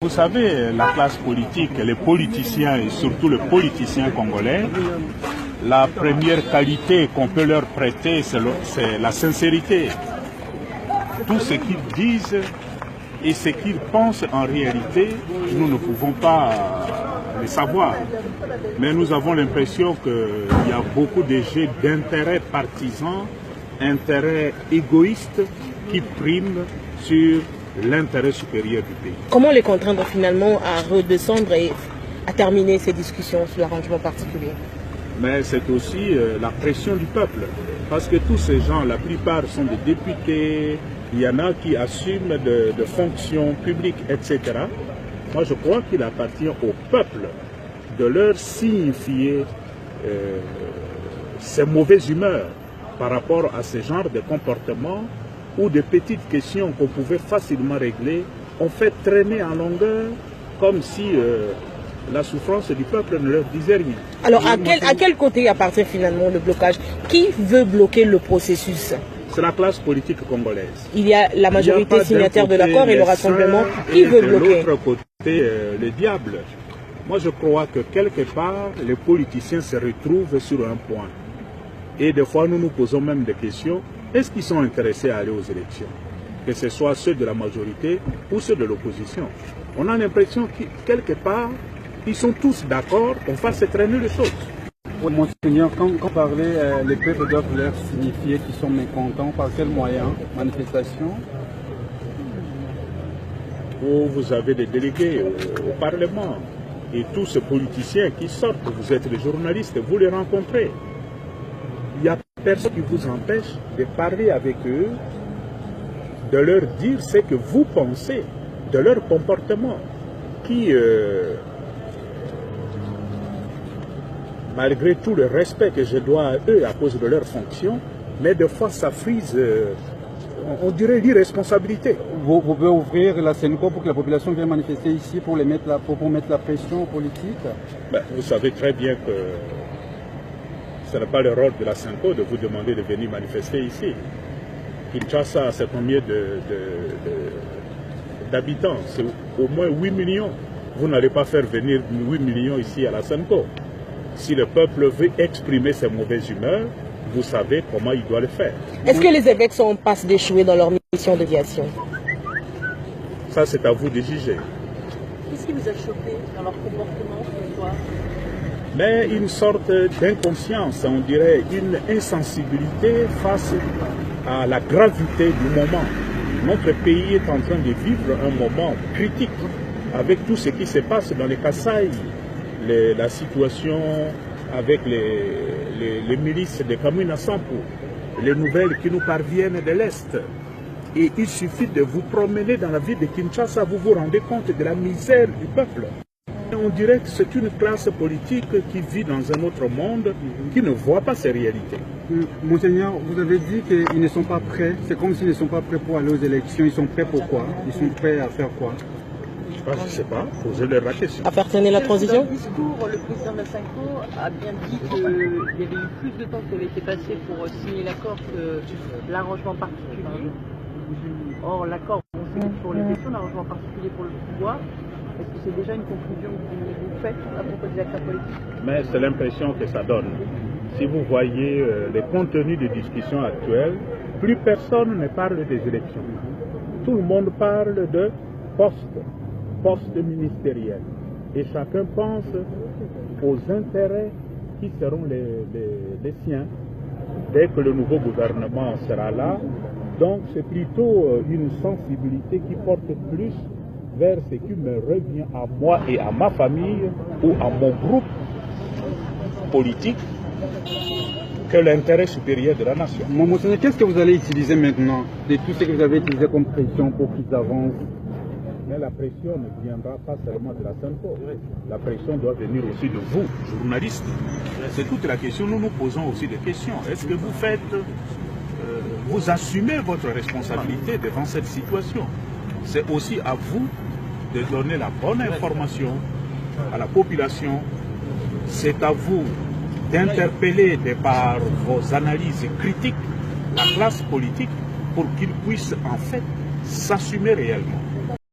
Vous savez, la classe politique, les politiciens et surtout les politiciens congolais, la première qualité qu'on peut leur prêter, c'est la sincérité. Tout ce qu'ils disent et ce qu'ils pensent en réalité, nous ne pouvons pas le savoir. Mais nous avons l'impression qu'il y a beaucoup de jeux d'intérêts partisans, intérêts égoïstes qui priment sur l'intérêt supérieur du pays. Comment les contraindre finalement à redescendre et à terminer ces discussions sur l'arrangement particulier? Mais c'est aussi la pression du peuple. Parce que tous ces gens, la plupart sont des députés, il y en a qui assument de fonctions publiques, etc. Moi, je crois qu'il appartient au peuple de leur signifier ses mauvaises humeurs par rapport à ce genre de comportement ou de petites questions qu'on pouvait facilement régler, on fait traîner en longueur comme si la souffrance du peuple ne leur disait rien. Alors à quel côté appartient finalement le blocage? Qui veut bloquer le processus? C'est la classe politique congolaise. Il y a la majorité signataire de l'accord et le rassemblement. Qui veut bloquer? De l'autre côté, le diable. Moi, je crois que quelque part, les politiciens se retrouvent sur un point. Et des fois, nous nous posons même des questions. Est-ce qu'ils sont intéressés à aller aux élections? Que ce soit ceux de la majorité ou ceux de l'opposition. On a l'impression que quelque part, ils sont tous d'accord qu'on fasse traîner les choses. Monseigneur, quand vous parlez, les peuples doivent leur signifier qu'ils sont mécontents. Par quels moyens? Manifestation? Vous avez des délégués au Parlement et tous ces politiciens qui sortent, vous êtes des journalistes, vous les rencontrez. Il n'y a personne qui vous empêche de parler avec eux, de leur dire ce que vous pensez de leur comportement, qui, malgré tout le respect que je dois à eux à cause de leur fonction, mais des fois ça frise, on dirait l'irresponsabilité. Vous pouvez ouvrir la Senco pour que la population vienne manifester ici pour mettre la pression politique? Ben, vous savez très bien que ce n'est pas le rôle de la Senco de vous demander de venir manifester ici. Kinshasa, c'est combien d'habitants? C'est au moins 8 millions. Vous n'allez pas faire venir 8 millions ici à la Senco. Si le peuple veut exprimer ses mauvaises humeurs, vous savez comment il doit le faire. Est-ce que les évêques sont en passe d'échouer dans leur mission de médiation? Ça, c'est à vous de juger. Qu'est-ce qui vous a choqué dans leur comportement ce soir? Mais une sorte d'inconscience, on dirait une insensibilité face à la gravité du moment. Notre pays est en train de vivre un moment critique avec tout ce qui se passe dans les Kasaï, la situation avec les milices de Kamina Sampo, les nouvelles qui nous parviennent de l'Est. Et il suffit de vous promener dans la ville de Kinshasa, vous vous rendez compte de la misère du peuple. On dirait que c'est une classe politique qui vit dans un autre monde, qui ne voit pas ces réalités. Monseigneur, vous avez dit qu'ils ne sont pas prêts. C'est comme s'ils ne sont pas prêts pour aller aux élections. Ils sont prêts pour quoi? Ils sont prêts à faire quoi? Je ne sais pas, posez-leur la question. À faire traîner la transition? Dans le discours, le président de la Senco a bien dit qu'il y avait eu plus de temps qui avait été passé pour signer l'accord que l'arrangement particulier. Or, l'accord, on sait pour les questions, l'arrangement particulier pour le pouvoir. Est-ce que c'est déjà une conclusion que vous faites à propos des acteurs politiques? Mais c'est l'impression que ça donne. Si vous voyez les contenus des discussions actuelles, plus personne ne parle des élections. Tout le monde parle de poste ministériel. Et chacun pense aux intérêts qui seront les siens dès que le nouveau gouvernement sera là. Donc c'est plutôt une sensibilité qui porte plus vers ce qui me revient à moi et à ma famille ou à mon groupe politique que l'intérêt supérieur de la nation. Monseigneur, qu'est-ce que vous allez utiliser maintenant de tout ce que vous avez utilisé comme pression pour qu'ils avancent? Mais la pression ne viendra pas seulement de la Senco. La pression doit venir aussi de vous, journalistes. C'est toute la question. Nous nous posons aussi des questions. Est-ce que vous vous assumez votre responsabilité devant cette situation? C'est aussi à vous de donner la bonne information à la population. C'est à vous d'interpeller par vos analyses critiques la classe politique pour qu'ils puissent en fait s'assumer réellement.